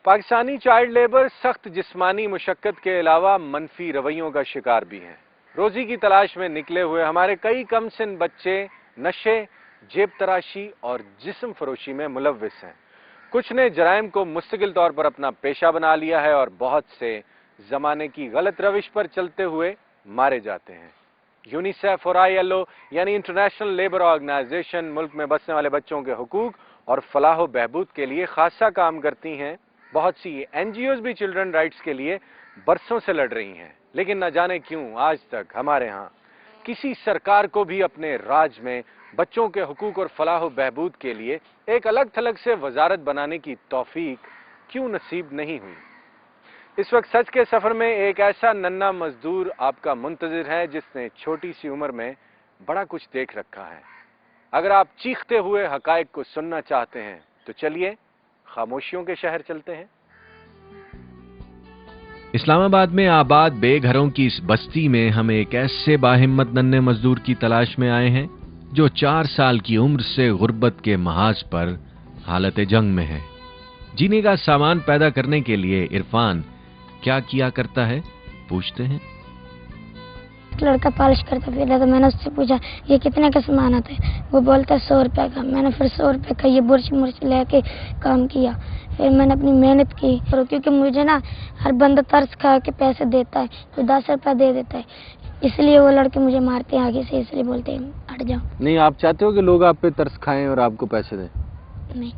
Pakistani child labour सख्त जिस्मानी मुशक्कत के अलावा मनफी रवैयों का शिकार भी हैं। रोजी की तलाश में निकले हुए हमारे कई कमसिन बच्चे नशे, जेब तराशी और जिस्म फरोशी में मुलव्विस हैं। कुछ ने जराइम को मुस्तकिल तौर पर अपना पेशा बना लिया है और बहुत से जमाने की गलत रविश पर चलते हुए मारे जाते हैं। यूनिसेफ और ILO यानी इंटरनेशनल लेबर ऑर्गेनाइजेशन मुल्क में बसने वाले बच्चों के हुकूक और फलाह बहबूद के लिए खासा काम करती हैं। बहुत सी NGOs भी चिल्ड्रन राइट्स के लिए बरसों से लड़ रही हैं, लेकिन न जाने क्यों आज तक हमारे यहाँ किसी सरकार को भी अपने राज में बच्चों के हुकूक और फलाह बहबूद के लिए एक अलग थलग से वजारत बनाने की तौफीक क्यों नसीब नहीं हुई। इस वक्त सच के सफर में एक ऐसा नन्हा मजदूर आपका मुंतजिर है जिसने छोटी सी उम्र में बड़ा कुछ देख रखा है। अगर आप चीखते हुए हकायक को सुनना चाहते हैं तो चलिए खामोशियों के शहर चलते हैं। इस्लामाबाद में आबाद बेघरों की इस बस्ती में हम एक ऐसे बाहिम्मत नन्हे मजदूर की तलाश में आए हैं जो 4 साल की उम्र से गुर्बत के महाज पर हालत जंग में है। जीने का सामान पैदा करने के लिए इरफान क्या किया करता है, पूछते हैं। लड़का पॉलिश करता फिर तो मैंने उससे पूछा ये कितने का सामान आता है, वो बोलता है 100 रुपए का। मैंने फिर 100 रुपए का ये बुर्श लेके काम किया। फिर मैंने अपनी मेहनत की और क्योंकि मुझे ना हर बंदा तरस खा के पैसे देता है, कोई 10 रुपया दे देता है, इसलिए वो लड़के मुझे मारते हैं आगे से, इसलिए बोलते हैं हट जाओ। नहीं, आप चाहते हो कि लोग आप पे तरस खाएं और आपको पैसे दें? नहीं,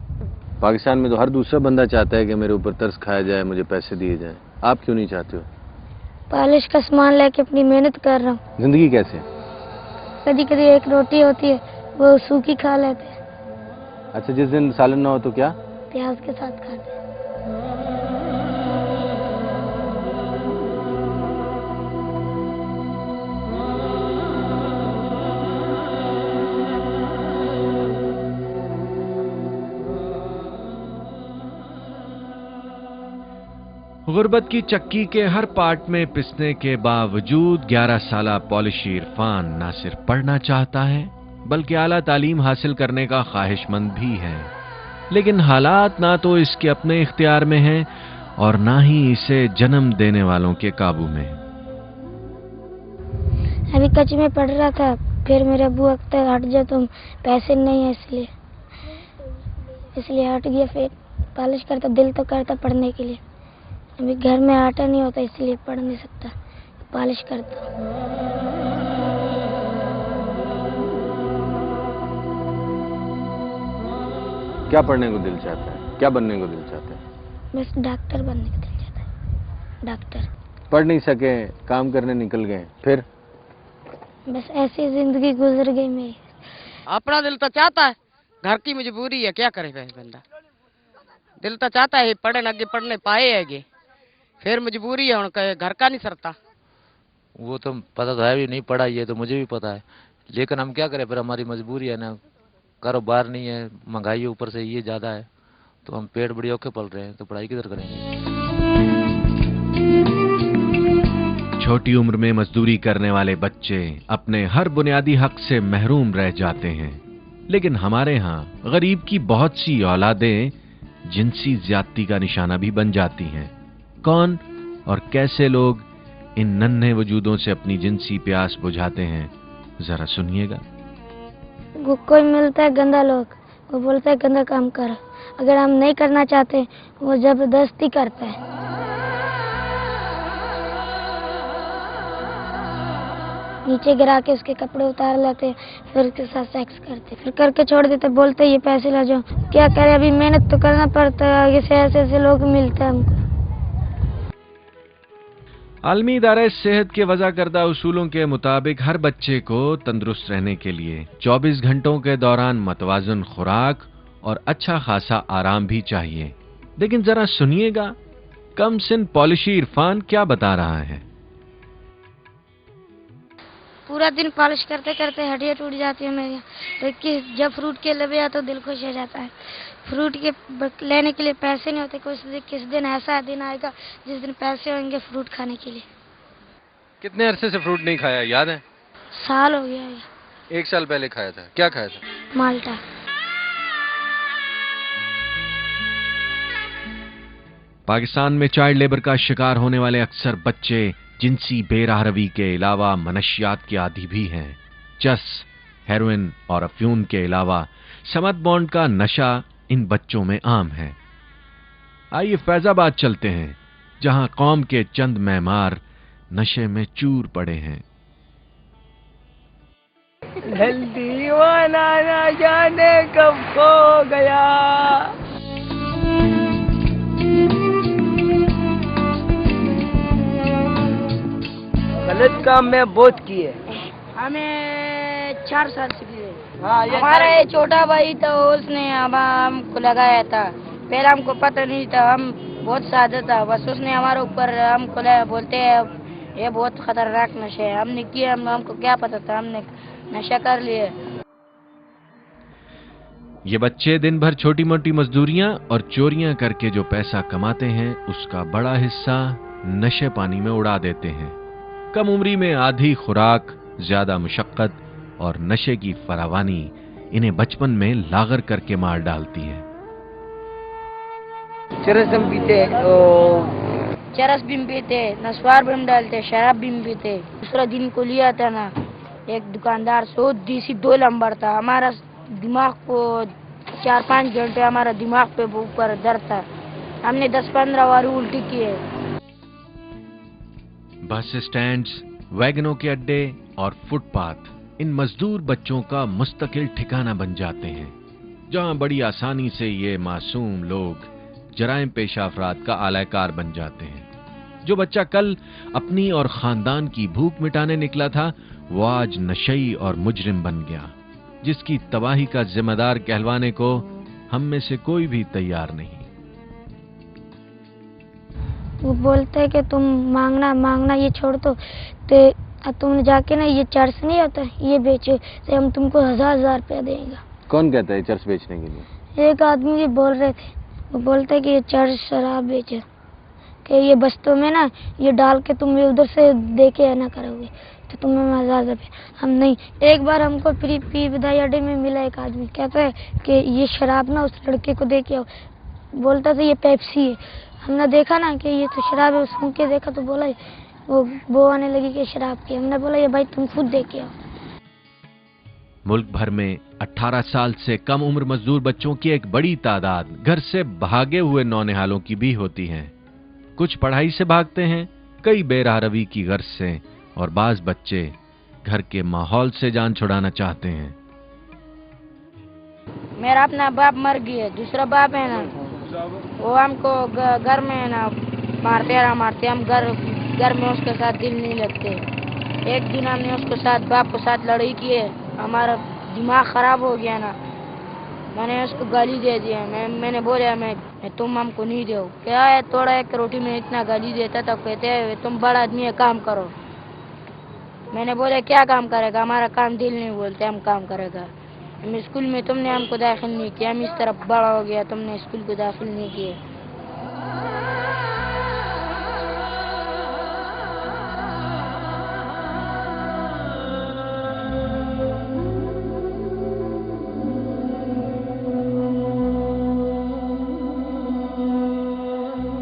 पाकिस्तान में तो हर दूसरा बंदा चाहता है कि मेरे ऊपर तरस खाया जाए, मुझे पैसे दिए जाएं। आप क्यों नहीं चाहते हो? पॉलिश का सामान लेके अपनी मेहनत कर रहा हूँ। जिंदगी कैसे? कभी कभी एक रोटी होती है वो सूखी खा लेते हैं। अच्छा, जिस दिन सालन ना हो तो क्या? प्याज के साथ खाते हैं। गुर्बत की चक्की के हर पार्ट में पिसने के बावजूद 11 साला पॉलिशी इरफान ना सिर्फ पढ़ना चाहता है बल्कि आला तालीम हासिल करने का ख्वाहिशमंद भी है, लेकिन हालात ना तो इसके अपने इख्तियार में हैं और ना ही इसे जन्म देने वालों के काबू में। अभी कच्ची में पढ़ रहा था, फिर मेरे अब्बू कहते हट जा तुम, पैसे नहीं है इसलिए हट गया। फिर पॉलिश करता, दिल तो करता पढ़ने के लिए, अभी घर में आटा नहीं होता इसलिए पढ़ नहीं सकता, पॉलिश करता। क्या पढ़ने को दिल चाहता है? क्या बनने को दिल चाहता है? बस डॉक्टर बनने को दिल चाहता है। डॉक्टर। पढ़ नहीं सके, काम करने निकल गए, फिर? बस ऐसी जिंदगी गुजर गई मेरी। अपना दिल तो चाहता है, घर की मजबूरी है, क्या करे बंदा। दिल तो चाहता है पढ़े लगे, पढ़ने पाए है, फिर मजबूरी है, घर का नहीं सरता। वो तो पता तो है भी, नहीं पढ़ा ये तो मुझे भी पता है, लेकिन हम क्या करें, फिर हमारी मजबूरी है ना, कारोबार नहीं है, महंगाई ऊपर से ये ज्यादा है, तो हम पेट बड़ी औखे पल रहे हैं, तो पढ़ाई किधर करेंगे। छोटी उम्र में मजदूरी करने वाले बच्चे अपने हर बुनियादी हक से महरूम रह जाते हैं, लेकिन हमारे यहाँ गरीब की बहुत सी औलादें जिनसी ज्यादती का निशाना भी बन जाती हैं। कौन और कैसे लोग इन नन्हे वजूदों से अपनी जिनसी प्यास बुझाते हैं, जरा सुनिएगा। कोई मिलता है गंदा लोग, वो बोलता है गंदा काम कर, अगर हम नहीं करना चाहते वो जबरदस्ती करता है। नीचे गिरा के उसके कपड़े उतार लेते, फिर उसके साथ सेक्स करते, फिर करके छोड़ देते, बोलते ये पैसे ला जाओ। क्या करे, अभी मेहनत तो करना पड़ता है, आगे से ऐसे लोग मिलते हैं हमको। आलमी इदारे सेहत के वज़ा करदा उसूलों के मुताबिक हर बच्चे को तंदुरुस्त रहने के लिए 24 घंटों के दौरान मतवाज़न खुराक और अच्छा खासा आराम भी चाहिए। लेकिन जरा सुनिएगा कम सिन पॉलिशी इरफान क्या बता रहा है। पूरा दिन पॉलिश करते करते हड्डियाँ टूट जाती है मेरी, तो जब फ्रूट के लबे आता तो दिल खुश हो जाता है। फ्रूट के लेने के लिए पैसे नहीं होते, किस दिन ऐसा दिन आएगा जिस दिन पैसे होंगे फ्रूट खाने के लिए। कितने अरसे से फ्रूट नहीं खाया, याद है? साल हो गया है। 1 साल पहले खाया था। क्या खाया था? माल्टा। पाकिस्तान में चाइल्ड लेबर का शिकार होने वाले अक्सर बच्चे जिनसी बेराहरवी के अलावा मनशियात के आदी भी हैं। चस, हेरोइन और अफ्यून के अलावा समत बॉन्ड का नशा इन बच्चों में आम है। आइए फैजाबाद चलते हैं, जहां कौम के चंद मेहमार नशे में चूर पड़े हैं। दीवाना ना जाने कब खो गया। गलत काम में बहुत किए। हमें 4 साल से किए। हाँ, हमारा ये छोटा भाई था, उसने हमको लगाया था। पहले हमको पता नहीं था, हम बहुत सादा था, बस उसने हमारे ऊपर हमको बोलते हैं ये बहुत खतरनाक नशा है। हमने किया, हमको क्या पता था, हमने नशा कर लिया। ये बच्चे दिन भर छोटी मोटी मजदूरियां और चोरियां करके जो पैसा कमाते हैं, उसका बड़ा हिस्सा नशे पानी में उड़ा देते हैं। कम उम्री में आधी खुराक, ज्यादा मुशक्कत और नशे की फरावानी इन्हें बचपन में लागर करके मार डालती है। चरस हम पीते, चरस भी पीते, नस्वार भी डालते, शराब भी पीते। दूसरा दिन को लिया था ना एक दुकानदार से, देसी 2 नंबर था। हमारा दिमाग को 4-5 घंटे हमारा दिमाग पे ऊपर दर्द था। हमने 10-15 बार उल्टी किए। बस स्टैंड्स, वैगनों के अड्डे और फुटपाथ इन मजदूर बच्चों का मुस्तकिल ठिकाना बन जाते हैं, जहां बड़ी आसानी से ये मासूम लोग जराइम पेशा अफराद का आलाकार बन जाते हैं। जो बच्चा कल अपनी और खानदान की भूख मिटाने निकला था, वो आज नशई और मुजरिम बन गया, जिसकी तबाही का जिम्मेदार कहलवाने को हम में से कोई भी तैयार नहीं। वो बोलते हैं कि तुम मांगना ये छोड़ दो, तो तुम जाके ना ये चर्च नहीं होता, ये बेचो, तो हम तुमको 1000 रुपया देंगे। कौन कहता है चर्च बेचने के लिए? एक आदमी जी बोल रहे थे, वो बोलते कि ये चर्च शराब बेचे, कि ये बस्तों में ना ये डाल के तुम उधर से दे के ना करोगे तो तुम्हें 1000 रुपये। हम नहीं। एक बार हमको पी विदाई अड्डे में मिला एक आदमी, कहता है कि ये शराब ना उस लड़के को दे के आओ। बोलता था ये पेप्सी है। हमने देखा ना कि ये तो शराब है, सुन के देखा तो बोला वो आने लगी कि शराब की। हमने बोला ये भाई तुम खुद दे के आओ। मुल्क भर में 18 साल से कम उम्र मजदूर बच्चों की एक बड़ी तादाद घर से भागे हुए नौनिहालों की भी होती है। कुछ पढ़ाई से भागते हैं, कई बेराहरवी की गर्ज से, और बाज बच्चे घर के माहौल से जान छुड़ाना चाहते हैं। मेरा अपना बाप मर गया, दूसरा बाप है ना, वो हमको घर में ना मारते, हम घर में उसके साथ दिल नहीं लगते। एक दिन हमने उसके साथ बाप के साथ लड़ाई की है, हमारा दिमाग खराब हो गया ना, मैंने उसको गाली दे दिया। मैंने बोला मैं तुम हमको नहीं दो, क्या है थोड़ा एक रोटी में इतना गाली देता था। कहते हैं तुम बड़ा आदमी है, काम करो। मैंने बोला क्या काम करेगा, हमारा काम दिल नहीं बोलते, हम काम करेगा। हम स्कूल में तुमने हमको दाखिल नहीं किया, हम इस तरफ बड़ा हो गया, तुमने स्कूल को दाखिल नहीं किया।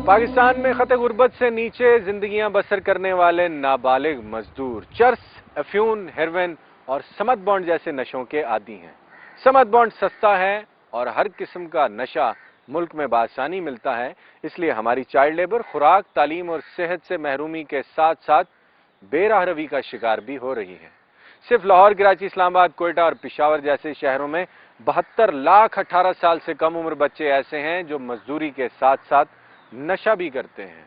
पाकिस्तान में खत गुर्बत से नीचे जिंदगियां बसर करने वाले नाबालिग मजदूर चरस, अफ्यून, हेरोइन और समत बॉन्ड जैसे नशों के आदी हैं। समत बॉन्ड सस्ता है और हर किस्म का नशा मुल्क में बासानी मिलता है, इसलिए हमारी चाइल्ड लेबर खुराक, तालीम और सेहत से महरूमी के साथ साथ बेराहरवी का शिकार भी हो रही है। सिर्फ लाहौर, कराची, इस्लामाबाद, कोयटा और पेशावर जैसे शहरों में 72 लाख 18 साल से कम उम्र बच्चे ऐसे हैं जो मजदूरी के साथ साथ नशा भी करते हैं।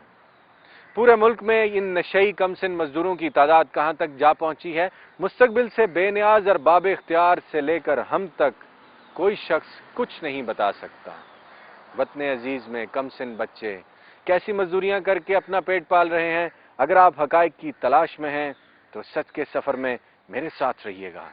पूरे मुल्क में इन नशई कमसिन मजदूरों की तादाद कहां तक जा पहुंची है, मुस्तकबिल से बेनियाज और बाब इख्तियार से लेकर हम तक कोई शख्स कुछ नहीं बता सकता। वतन अजीज में कमसिन बच्चे कैसी मजदूरियां करके अपना पेट पाल रहे हैं, अगर आप हकायक की तलाश में हैं तो सच के सफर में मेरे साथ रहिएगा।